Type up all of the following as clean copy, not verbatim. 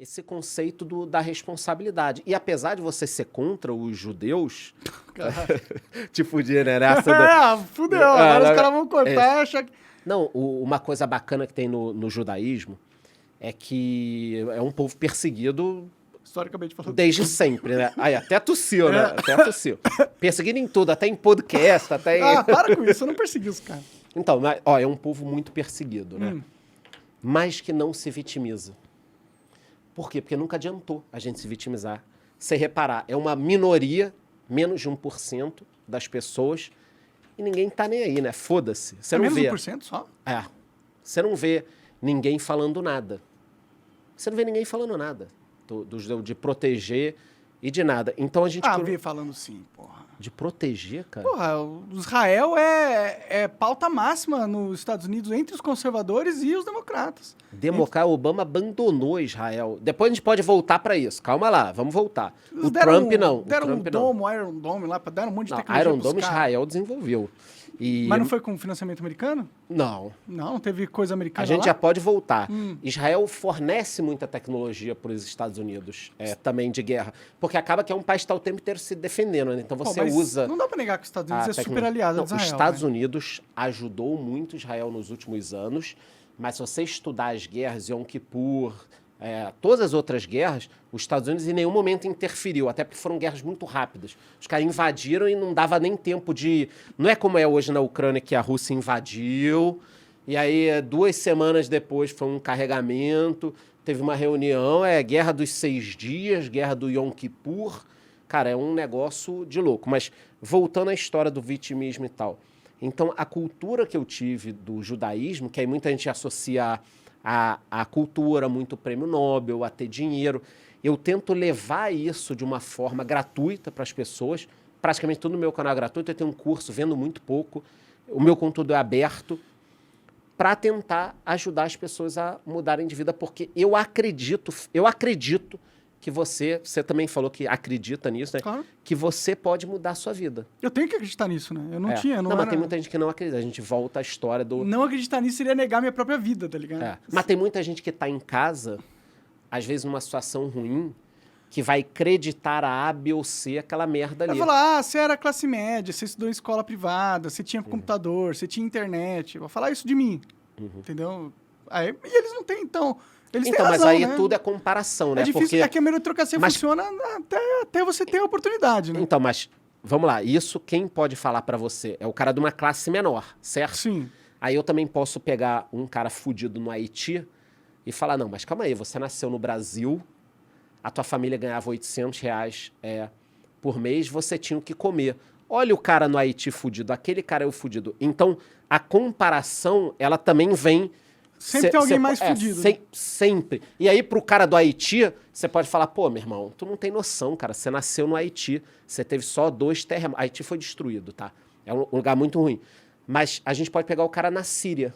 esse conceito da responsabilidade. E apesar de você ser contra os judeus, te fudir, né? Fudeu. Agora os caras vão cortar e achar que... Não, uma coisa bacana que tem no judaísmo é que é um povo perseguido historicamente falando. Desde sempre, né? Aí até tossiu, né? Até tossiu. Perseguido em tudo, até em podcast, até em... Ah, para com isso, eu não persegui os caras. Então, é um povo muito perseguido, né? Mas que não se vitimiza. Por quê? Porque nunca adiantou a gente se vitimizar. Se reparar, é uma minoria, menos de 1% das pessoas, e ninguém tá nem aí, né? Foda-se. Você não menos vê. 1% só? É. Você não vê ninguém falando nada. Você não vê ninguém falando nada. De proteger e de nada. Então a gente... vi falando sim, porra. De proteger, cara? Porra, o Israel é pauta máxima nos Estados Unidos entre os conservadores e os democratas. Obama abandonou Israel. Depois a gente pode voltar pra isso. Calma lá, vamos voltar. Eles o Trump não. Deram o Trump Iron Dome lá, deram um monte de tecnologia Iron Dome Israel desenvolveu. Mas não foi com financiamento americano? Não. Não teve coisa americana A gente lá? já pode voltar. Israel fornece muita tecnologia para os Estados Unidos, também de guerra. Porque acaba que é um país que está o tempo inteiro se defendendo, né? Então você usa... Não dá para negar que os Estados Unidos é super aliado de Israel. Os Estados Unidos ajudou muito Israel nos últimos anos, mas se você estudar as guerras, Yom Kippur, todas as outras guerras, os Estados Unidos em nenhum momento interferiu, até porque foram guerras muito rápidas. Os caras invadiram e não dava nem tempo de... Não é como é hoje na Ucrânia, que a Rússia invadiu, e aí 2 semanas depois foi um carregamento, teve uma reunião, Guerra dos 6 Dias, Guerra do Yom Kippur. Cara, é um negócio de louco. Mas voltando à história do vitimismo e tal. Então, a cultura que eu tive do judaísmo, que aí muita gente associa a cultura, muito prêmio Nobel, a ter dinheiro. Eu tento levar isso de uma forma gratuita para as pessoas. Praticamente tudo no meu canal é gratuito. Eu tenho um curso, vendo muito pouco. O meu conteúdo é aberto para tentar ajudar as pessoas a mudarem de vida. Porque eu acredito que você também falou que acredita nisso, né? Claro. Que você pode mudar a sua vida. Eu tenho que acreditar nisso, né? Eu não tinha, não mas tem muita gente que não acredita. A gente volta à história do... Não acreditar nisso seria negar minha própria vida, tá ligado? Mas tem muita gente que tá em casa, às vezes numa situação ruim, que vai acreditar a A, B ou C, aquela merda ali. Vai falar, você era classe média, você estudou em escola privada, você tinha computador, você tinha internet. Vai falar isso de mim, entendeu? E eles não têm, então... Eles têm razão, mas aí né? tudo é comparação, né? É difícil, porque... que a meritocracia funciona até você ter a oportunidade, né? Então, mas vamos lá. Isso quem pode falar pra você? É o cara de uma classe menor, certo? Sim. Aí eu também posso pegar um cara fudido no Haiti e falar, não, mas calma aí, você nasceu no Brasil, a tua família ganhava R$800 por mês, você tinha o que comer. Olha o cara no Haiti fudido, aquele cara é o fudido. Então, a comparação, ela também vem... Sempre tem alguém mais fudido. Sempre. E aí, pro cara do Haiti, você pode falar, pô, meu irmão, tu não tem noção, cara. Você nasceu no Haiti, você teve só 2 terremotos. Haiti foi destruído, tá? É um lugar muito ruim. Mas a gente pode pegar o cara na Síria.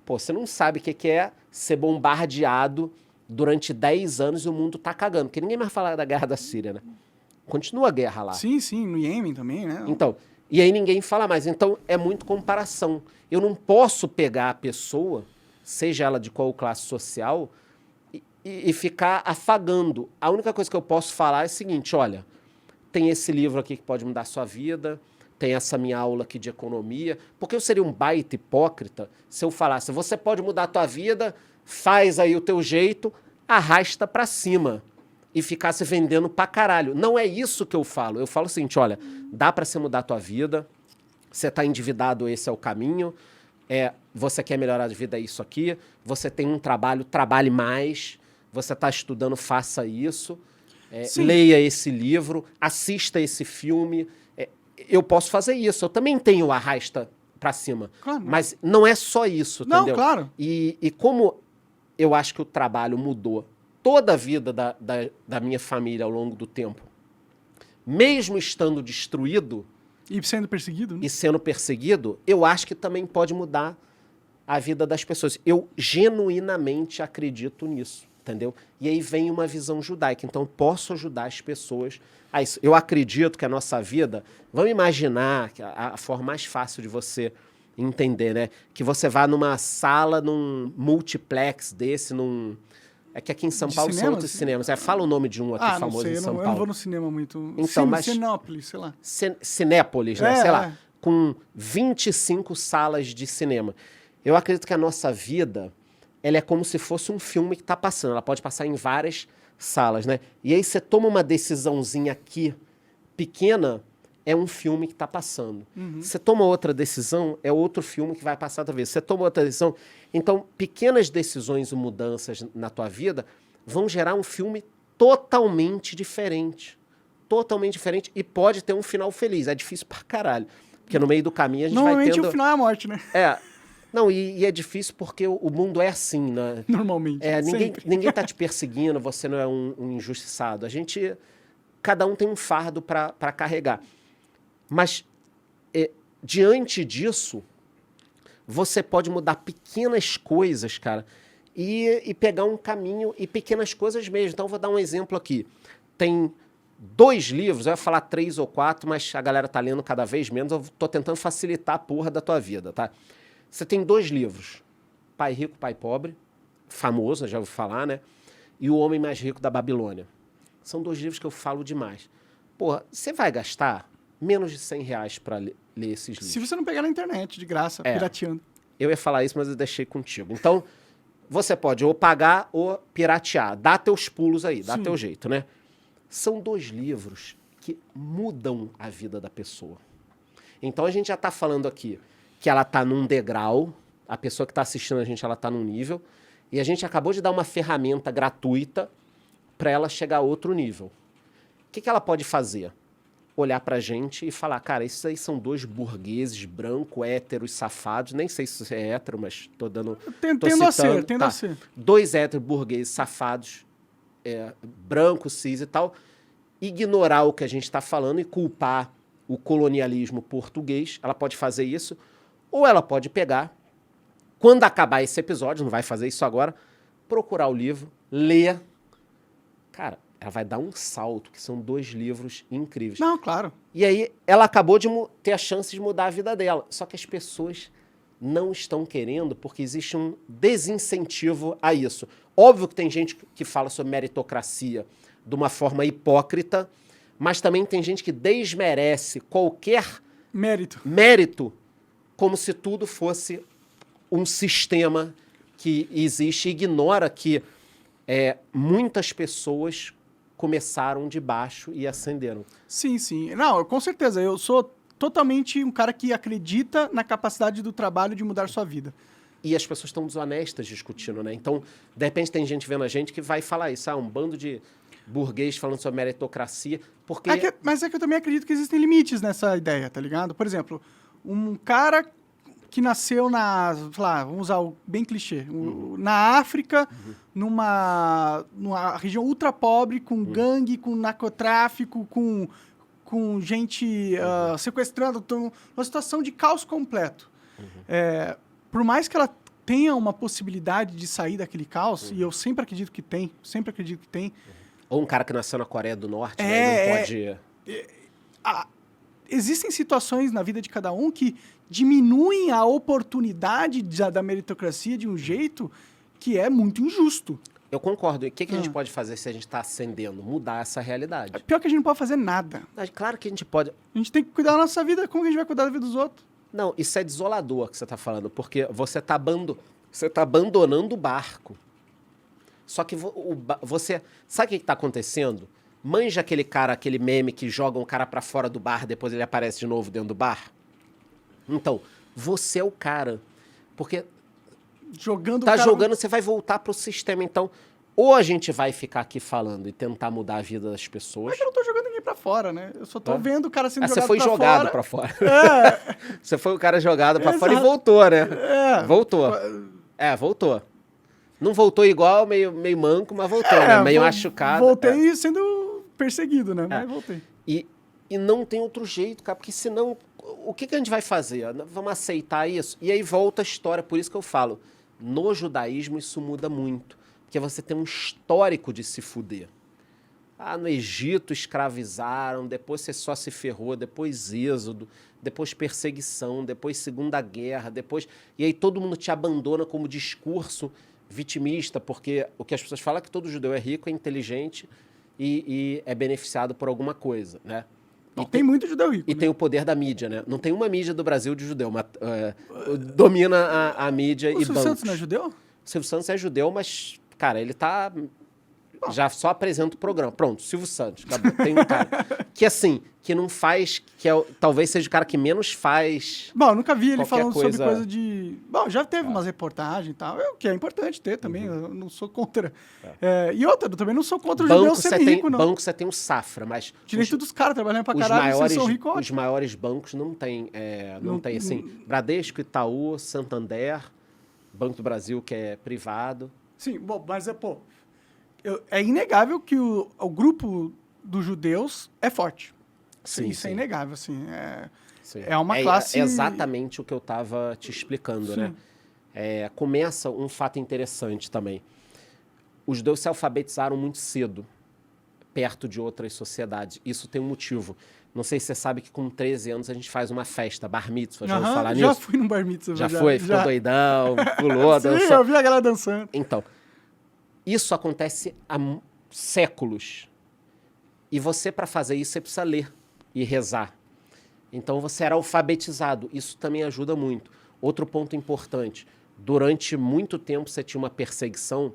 Pô, você não sabe o que é ser bombardeado durante 10 anos e o mundo tá cagando. Porque ninguém mais fala da guerra da Síria, né? Continua a guerra lá. Sim, no Iêmen também, né? Então, e aí ninguém fala mais. Então, é muito comparação. Eu não posso pegar a pessoa... seja ela de qual classe social, e ficar afagando. A única coisa que eu posso falar é o seguinte, olha, tem esse livro aqui que pode mudar a sua vida, tem essa minha aula aqui de economia, porque eu seria um baita hipócrita se eu falasse, você pode mudar a tua vida, faz aí o teu jeito, arrasta pra cima, e ficar se vendendo pra caralho. Não é isso que eu falo. Eu falo o seguinte, olha, dá pra você mudar a tua vida, você tá endividado, esse é o caminho, você quer melhorar de vida, é isso aqui. Você tem um trabalho, trabalhe mais. Você está estudando, faça isso. Leia esse livro, assista esse filme. Eu posso fazer isso. Eu também tenho arrasta para cima. Claro. Mas não é só isso, não, entendeu? Claro. E como eu acho que o trabalho mudou toda a vida da minha família ao longo do tempo, mesmo estando destruído... E sendo perseguido, né? E sendo perseguido, eu acho que também pode mudar a vida das pessoas. Eu genuinamente acredito nisso, entendeu? E aí vem uma visão judaica. Então, eu posso ajudar as pessoas a isso. Eu acredito que a nossa vida... Vamos imaginar que a forma mais fácil de você entender, né? Que você vá numa sala, num multiplex desse, É que aqui em São De Paulo são cinema, outros assim? cinemas. Fala o nome de um aqui Ah, não famoso sei, em eu São não Paulo. vou no cinema muito. Então, mas- Cinépolis, sei lá. Cinépolis, né? É, Sei lá, é. com 25 salas de cinema. Eu acredito que a nossa vida, ela é como se fosse um filme que está passando. Ela pode passar em várias salas, né? E aí você toma uma decisãozinha aqui, pequena, é um filme que está passando. Você toma outra decisão, é outro filme que vai passar outra vez. Você toma outra decisão. Então, pequenas decisões e mudanças na tua vida vão gerar um filme totalmente diferente. Totalmente diferente e pode ter um final feliz. É difícil pra caralho. Porque no meio do caminho a gente vai Normalmente tendo... o final é a morte, né? É. Não, e é difícil porque o mundo é assim, né? Normalmente. É, sempre. ninguém tá te perseguindo, você não é um injustiçado. Cada um tem um fardo pra carregar. Mas, diante disso, você pode mudar pequenas coisas, cara, e pegar um caminho, e pequenas coisas mesmo. Então, vou dar um exemplo aqui. Tem 2 livros, eu ia falar 3 ou 4, mas a galera tá lendo cada vez menos, eu tô tentando facilitar a porra da tua vida, tá? Você tem 2 livros, Pai Rico, Pai Pobre, famoso, já ouvi falar, né? E O Homem Mais Rico da Babilônia. São 2 livros que eu falo demais. Porra, você vai gastar menos de R$100 para ler esses livros. Se você não pegar na internet, de graça, pirateando. Eu ia falar isso, mas eu deixei contigo. Então, você pode ou pagar ou piratear. Dá teus pulos aí, dá Sim. teu jeito, né? São 2 livros que mudam a vida da pessoa. Então, a gente já está falando aqui que ela está num degrau, a pessoa que está assistindo a gente, ela está num nível, e a gente acabou de dar uma ferramenta gratuita para ela chegar a outro nível. O que ela pode fazer? Olhar pra gente e falar, cara, esses aí são 2 burgueses, branco, héteros, safados, nem sei se é hétero, mas tô dando... Tendo a ser, tendo a ser. 2 héteros, burgueses, safados, branco, cis e tal, ignorar o que a gente está falando e culpar o colonialismo português, ela pode fazer isso, ou ela pode pegar, quando acabar esse episódio, não vai fazer isso agora, procurar o livro, ler, cara, ela vai dar um salto, que são 2 livros incríveis. Não, claro. E aí, ela acabou de ter a chance de mudar a vida dela. Só que as pessoas não estão querendo porque existe um desincentivo a isso. Óbvio que tem gente que fala sobre meritocracia de uma forma hipócrita, mas também tem gente que desmerece qualquer mérito como se tudo fosse um sistema que existe e ignora que muitas pessoas começaram de baixo e ascenderam. Sim, sim. Não, com certeza. Eu sou totalmente um cara que acredita na capacidade do trabalho de mudar sua vida. E as pessoas estão desonestas discutindo, né? Então, de repente, tem gente vendo a gente que vai falar isso. Um bando de burguês falando sobre meritocracia, porque... Mas é que eu também acredito que existem limites nessa ideia, tá ligado? Por exemplo, um cara que nasceu sei lá, vamos usar o bem clichê, na África, numa região ultra pobre, com gangue, com narcotráfico, com gente sequestrando, uma situação de caos completo. Por mais que ela tenha uma possibilidade de sair daquele caos, e eu sempre acredito que tem, Ou um cara que nasceu na Coreia do Norte, né? Não pode... Existem situações na vida de cada um que diminuem a oportunidade da meritocracia de um jeito que é muito injusto. Eu concordo. E o que a gente pode fazer se a gente está ascendendo? Mudar essa realidade. Pior que a gente não pode fazer nada. Claro que a gente pode. A gente tem que cuidar da nossa vida. Como que a gente vai cuidar da vida dos outros? Não, isso é desolador que você está falando, porque você está abandonando o barco. Só que você... Sabe o que está acontecendo? Manja aquele meme que joga um cara pra fora do bar, depois ele aparece de novo dentro do bar? Então, você é o cara. Porque jogando, você vai voltar pro sistema. Então, ou a gente vai ficar aqui falando e tentar mudar a vida das pessoas... Mas eu não tô jogando ninguém pra fora, né? Eu só tô vendo o cara sendo jogado pra fora. Você foi jogado pra fora. Você foi o cara jogado pra fora e voltou, né? Voltou. Voltou. Não voltou igual, meio manco, mas voltou, né? Meio machucado. Voltei sendo perseguido, né? Mas voltei. E não tem outro jeito, cara, porque senão, o que a gente vai fazer? Vamos aceitar isso? E aí volta a história, por isso que eu falo, no judaísmo isso muda muito, porque você tem um histórico de se fuder. No Egito escravizaram, depois você só se ferrou, depois êxodo, depois perseguição, depois Segunda Guerra, depois... E aí todo mundo te abandona como discurso... vitimista, porque o que as pessoas falam é que todo judeu é rico, é inteligente e é beneficiado por alguma coisa, né? Não, tem muito judeu rico. E né? tem o poder da mídia, né? Não tem uma mídia do Brasil de judeu, mas domina a mídia O e Silvio bancos. Santos não é judeu? O Silvio Santos é judeu, mas, cara, ele tá... Já só apresenta o programa. Pronto, Silvio Santos. Acabou. Tem um cara que, assim, que não faz... talvez seja o cara que menos faz... Bom, eu nunca vi ele Qualquer falando sobre coisa- coisa de... Bom, já teve umas reportagens e tal, o que é importante ter também, eu não sou contra. E outra, eu também não sou contra o judeu Banco ser você tem, rico, não. banco você tem o Safra, mas... Direito dos caras trabalhando pra os caralho, maiores, vocês são ricos, os ótimo. maiores bancos não tem, não Não- tem assim, Bradesco, Itaú, Santander, Banco do Brasil, que é privado. Sim, bom, mas é inegável que o grupo dos judeus é forte. Sim, Isso é sim. inegável, assim. Sim. É uma classe- É exatamente o que eu estava te explicando, Sim. né? Começa um fato interessante também. Os judeus se alfabetizaram muito cedo, perto de outras sociedades. Isso tem um motivo. Não sei se você sabe que com 13 anos a gente faz uma festa, bar mitzvah. Já ouviu Aham, falar já nisso? fui num bar mitzvah. Já foi? Ficou já. doidão, pulou, Sim, dançou. eu vi a galera dançando. Então, isso acontece há séculos. E você, para fazer isso, você precisa ler e rezar. Então, você era alfabetizado. Isso também ajuda muito. Outro ponto importante. Durante muito tempo, você tinha uma perseguição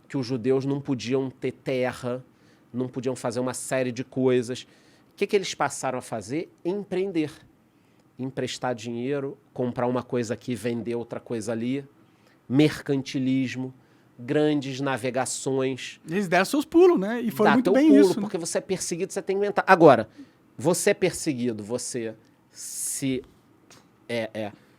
que os judeus não podiam ter terra, não podiam fazer uma série de coisas. O que eles passaram a fazer? Empreender. Emprestar dinheiro, comprar uma coisa aqui, vender outra coisa ali. Mercantilismo, grandes navegações. Eles deram seus pulos, né? E foram Dá muito teu bem pulo, isso. Né? porque você é perseguido, você tem que inventar. Agora, você é perseguido, você se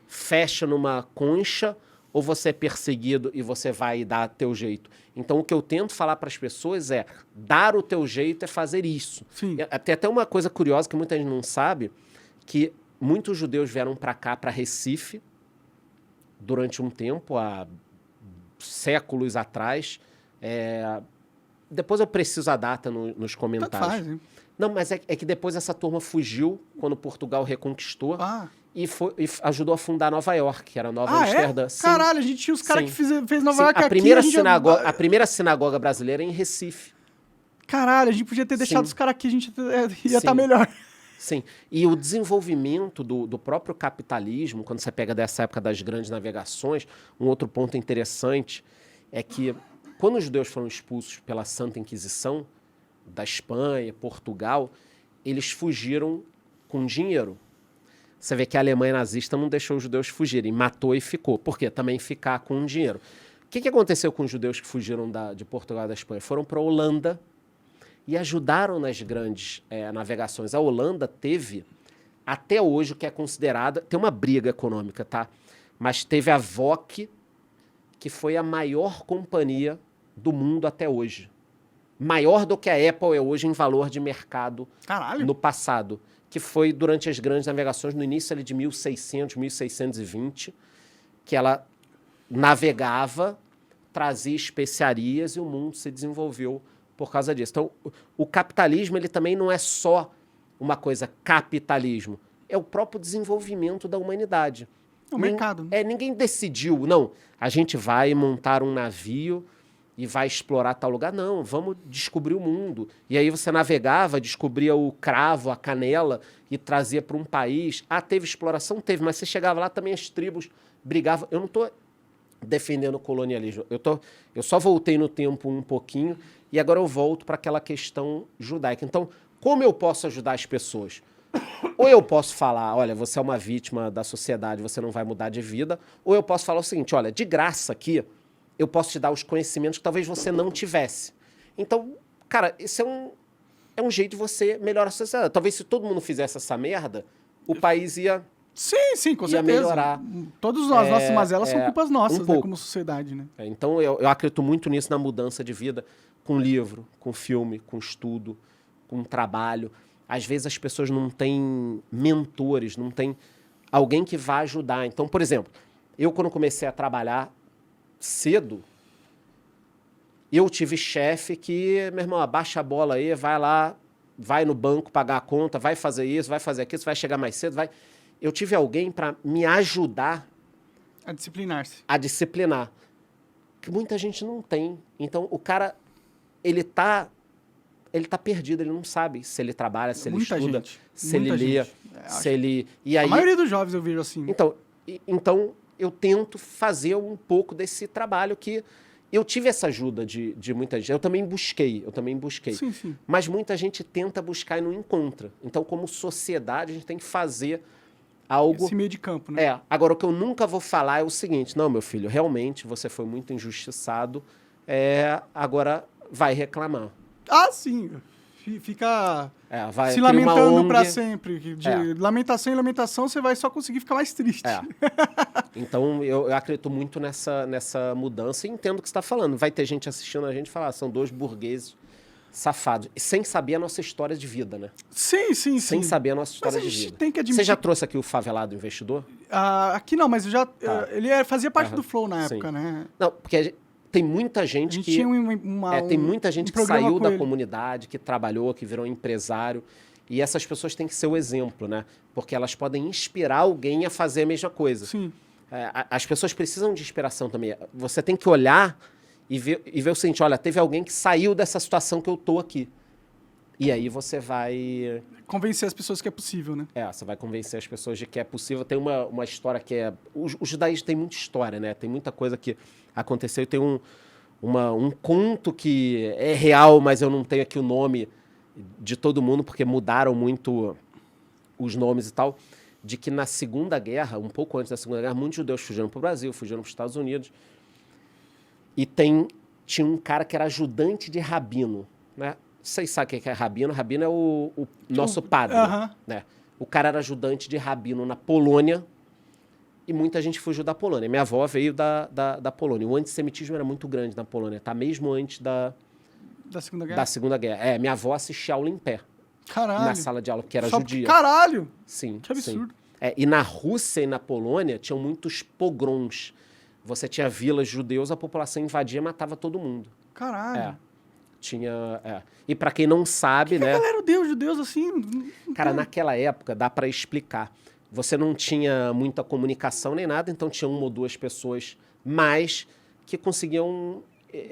fecha numa concha ou você é perseguido e você vai dar teu jeito? Então, o que eu tento falar para as pessoas é dar o teu jeito é fazer isso. Sim. Tem até uma coisa curiosa que muita gente não sabe, que muitos judeus vieram para cá, para Recife, durante um tempo, há séculos atrás. Depois eu preciso a data nos Tanto comentários. faz, hein? Não, mas é que depois essa turma fugiu quando Portugal reconquistou e ajudou a fundar Nova York, que era Nova Amsterdã. É? Sim. Caralho, a gente tinha os caras Sim. que fez Nova Sim, York a aqui. primeira, gente a primeira sinagoga brasileira é em Recife. Caralho, a gente podia ter deixado Sim. os caras aqui, a gente ia Sim. estar melhor. Sim, e o desenvolvimento do próprio capitalismo, quando você pega dessa época das grandes navegações, um outro ponto interessante é que quando os judeus foram expulsos pela Santa Inquisição, da Espanha, Portugal, eles fugiram com dinheiro. Você vê que a Alemanha nazista não deixou os judeus fugirem, matou e ficou. Por quê? Também ficar com dinheiro. O que aconteceu com os judeus que fugiram de Portugal e da Espanha? Foram para a Holanda e ajudaram nas grandes navegações. A Holanda teve, até hoje, o que é considerada... Tem uma briga econômica, tá? Mas teve a VOC, que foi a maior companhia do mundo até hoje. Maior do que a Apple é hoje em valor de mercado. Caralho. No passado. Que foi durante as grandes navegações, no início ali de 1600, 1620, que ela navegava, trazia especiarias e o mundo se desenvolveu por causa disso. Então, o capitalismo ele também não é só uma coisa capitalismo, é o próprio desenvolvimento da humanidade. É o mercado. Né? Ninguém decidiu, não, a gente vai montar um navio e vai explorar tal lugar. Não, vamos descobrir o mundo. E aí você navegava, descobria o cravo, a canela e trazia para um país. Ah, teve exploração? Teve, mas você chegava lá também as tribos brigavam. Eu não estou defendendo o colonialismo. Eu só voltei no tempo um pouquinho e agora eu volto para aquela questão judaica. Então, como eu posso ajudar as pessoas? Ou eu posso falar, olha, você é uma vítima da sociedade, você não vai mudar de vida. Ou eu posso falar o seguinte, olha, de graça aqui, eu posso te dar os conhecimentos que talvez você não tivesse. Então, cara, esse é um jeito de você melhorar a sociedade. Talvez se todo mundo fizesse essa merda, o país ia... Sim, com ia certeza. melhorar. Todas as nossas mazelas são culpas nossas, um né, pouco. como sociedade, né? Então, eu acredito muito nisso, na mudança de vida, com livro, com filme, com estudo, com trabalho. Às vezes as pessoas não têm mentores, não têm alguém que vá ajudar. Então, por exemplo, eu quando comecei a trabalhar cedo, eu tive chefe que, meu irmão, abaixa a bola aí, vai lá, vai no banco pagar a conta, vai fazer isso, vai fazer aquilo, vai chegar mais cedo, vai... Eu tive alguém para me ajudar A disciplinar-se. a disciplinar. que muita gente não tem. Então, o cara, ele tá perdido, ele não sabe se ele trabalha, se ele Muita estuda, gente, se ele muita lê, gente. se ele... E aí, A maioria dos jovens eu vejo assim. então, eu tento fazer um pouco desse trabalho que eu tive essa ajuda de muita gente. Eu também busquei. Sim, sim. Mas muita gente tenta buscar e não encontra. Então, como sociedade, a gente tem que fazer algo... Esse meio de campo, né? Agora, o que eu nunca vou falar é o seguinte, não, meu filho, realmente você foi muito injustiçado, agora vai reclamar. Ah, sim. Fica Vai se criar uma lamentando ONG. pra sempre. De lamentação em lamentação, você vai só conseguir ficar mais triste. Então, eu acredito muito nessa mudança e entendo o que você está falando. Vai ter gente assistindo a gente e falar, são dois burgueses safados, sem saber a nossa história de vida, né? Sim, sim, Sem sim. saber a nossa história Mas a de gente vida. tem que admitir... Você já trouxe aqui o favelado investidor? Aqui não, mas eu já... Ele fazia parte Aham. do Flow na Sim. época, né? Não, porque tem muita A gente gente que... tinha tem muita gente que programa saiu com da ele. comunidade, que trabalhou, que virou empresário. E essas pessoas têm que ser o exemplo, né? Porque elas podem inspirar alguém a fazer a mesma coisa. Sim. As pessoas precisam de inspiração também. Você tem que olhar e ver o seguinte, olha, teve alguém que saiu dessa situação que eu tô aqui. E aí você vai... Convencer as pessoas que é possível, né? Você vai convencer as pessoas de que é possível. Tem uma história que é... Os judaísmos têm muita história, né? Tem muita coisa que aconteceu. Tem um conto que é real, mas eu não tenho aqui o nome de todo mundo, porque mudaram muito os nomes e tal, de que na Segunda Guerra, um pouco antes da Segunda Guerra, muitos judeus fugiram para o Brasil, fugiram para os Estados Unidos. E tinha um cara que era ajudante de rabino, né? Vocês sabem o que é rabino? Rabino é o nosso padre, né? O cara era ajudante de rabino na Polônia e muita gente fugiu da Polônia. Minha avó veio da Polônia. O antissemitismo era muito grande na Polônia, tá? Mesmo antes da Segunda Guerra? Da Segunda Guerra. Minha avó assistia aula em pé Caralho. na sala de aula, porque era judia. Caralho! Sim, Que absurdo. sim. E na Rússia e na Polônia tinham muitos pogroms. Você tinha vilas judeus, a população invadia e matava todo mundo. Caralho. E para quem não sabe, né? A galera odeia os judeus assim? Cara, naquela época dá para explicar. Você não tinha muita comunicação nem nada, então tinha uma ou duas pessoas mais que conseguiam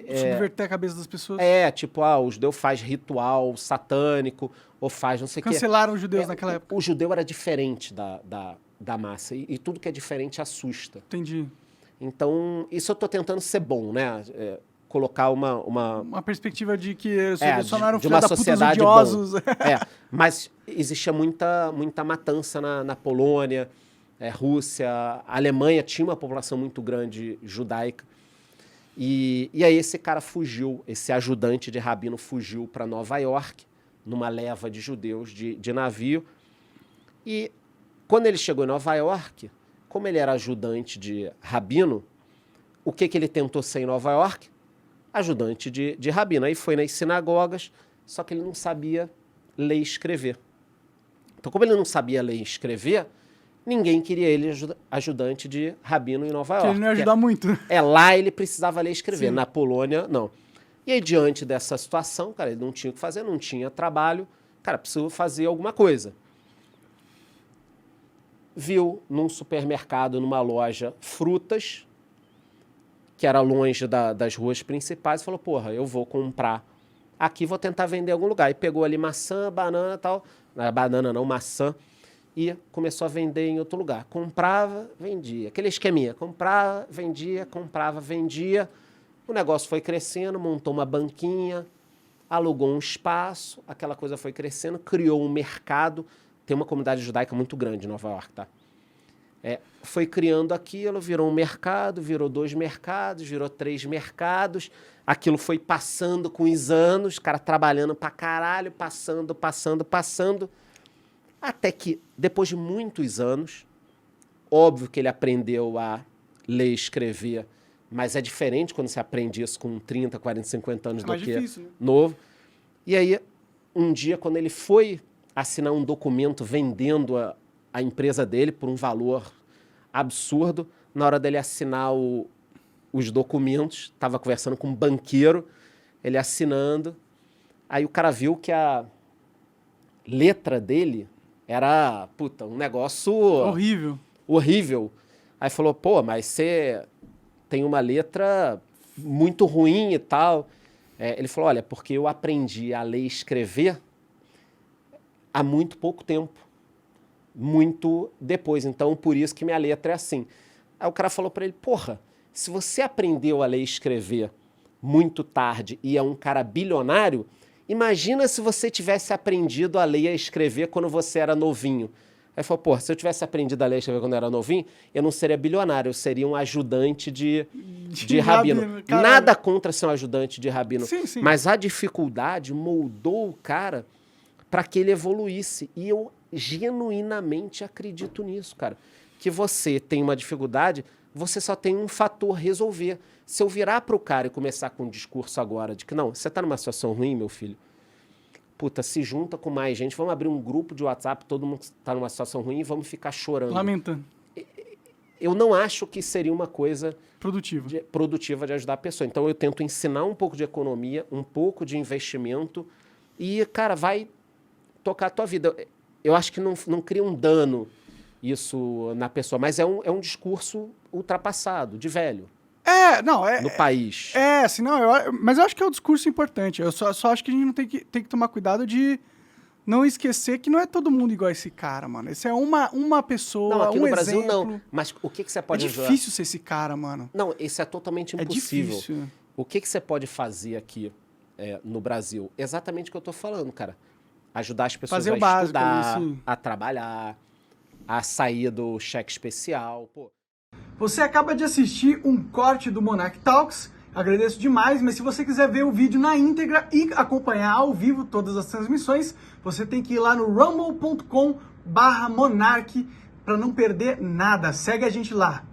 subverter a cabeça das pessoas. Tipo, o judeu faz ritual satânico, ou faz não sei o quê. Cancelaram os judeus naquela época. O judeu era diferente da massa, e tudo que é diferente assusta. Entendi. Então, isso eu tô tentando ser bom, né? Colocar uma perspectiva de que só não eram de filha uma da puta os sociedade odiosos. Mas existia muita matança na Polônia, Rússia, a Alemanha tinha uma população muito grande judaica. E aí esse cara fugiu, esse ajudante de rabino fugiu para Nova York, numa leva de judeus de navio. E quando ele chegou em Nova York, como ele era ajudante de rabino, o que ele tentou ser em Nova York? Ajudante de rabino. Aí foi nas sinagogas, só que ele não sabia ler e escrever. Então, como ele não sabia ler e escrever, ninguém queria ele ajudante de rabino em Nova York. Que ele não ia ajudar muito. Lá ele precisava ler e escrever. Sim. Na Polônia, não. E aí, diante dessa situação, cara, ele não tinha o que fazer, não tinha trabalho. Cara, precisou fazer alguma coisa. Viu num supermercado, numa loja, frutas, que era longe das ruas principais, e falou, porra, eu vou comprar aqui, vou tentar vender em algum lugar. E pegou ali maçã, banana e tal. Não, banana não, maçã. E começou a vender em outro lugar. Comprava, vendia. Aquele esqueminha. Comprava, vendia. O negócio foi crescendo, montou uma banquinha, alugou um espaço, aquela coisa foi crescendo, criou um mercado. Tem uma comunidade judaica muito grande em Nova York, tá? Foi criando aquilo, virou um mercado, virou 2 mercados, virou 3 mercados. Aquilo foi passando com os anos, o cara trabalhando pra caralho, passando. Até que, depois de muitos anos, óbvio que ele aprendeu a ler e escrever, mas é diferente quando você aprende isso com 30, 40, 50 anos do que difícil, né? novo. E aí, um dia, quando ele foi assinar um documento vendendo a empresa dele por um valor absurdo, na hora dele assinar os documentos, estava conversando com um banqueiro, ele assinando, aí o cara viu que a letra dele era, um negócio... Horrível. Horrível. Aí falou, pô, mas você tem uma letra muito ruim e tal. Ele falou, olha, porque eu aprendi a ler e escrever há muito pouco tempo. Muito depois. Então, por isso que minha letra é assim. Aí o cara falou para ele, porra, se você aprendeu a ler e escrever muito tarde e é um cara bilionário, imagina se você tivesse aprendido a ler e a escrever quando você era novinho. Aí falou, pô, se eu tivesse aprendido a ler e escrever quando eu era novinho, eu não seria bilionário, eu seria um ajudante de rabino. Nada contra ser um ajudante de rabino. Sim, sim. Mas a dificuldade moldou o cara para que ele evoluísse. E eu genuinamente acredito nisso, cara. Que você tem uma dificuldade, você só tem um fator resolver. Se eu virar para o cara e começar com um discurso agora de que, não, você está numa situação ruim, meu filho, puta, se junta com mais gente, vamos abrir um grupo de WhatsApp, todo mundo está numa situação ruim e vamos ficar chorando. Lamentando. Eu não acho que seria uma coisa produtiva de ajudar a pessoa. Então eu tento ensinar um pouco de economia, um pouco de investimento e, cara, vai tocar a tua vida. Eu acho que não cria um dano isso na pessoa, mas é um discurso ultrapassado, de velho. No país. Assim, mas eu acho que é um discurso importante. Eu só acho que a gente não tem que tomar cuidado de não esquecer que não é todo mundo igual a esse cara, mano. Esse é uma pessoa, não, aqui um no Brasil exemplo. não. Mas o que você pode ajudar? É difícil ser esse cara, mano. Não, isso é totalmente impossível. É difícil. O que você pode fazer aqui no Brasil? Exatamente o que eu tô falando, cara. Ajudar as pessoas fazer a o básico, estudar, assim. a trabalhar, a sair do cheque especial, pô. Você acaba de assistir um corte do Monarch Talks, agradeço demais, mas se você quiser ver o vídeo na íntegra e acompanhar ao vivo todas as transmissões, você tem que ir lá no rumble.com/monarch para não perder nada. Segue a gente lá.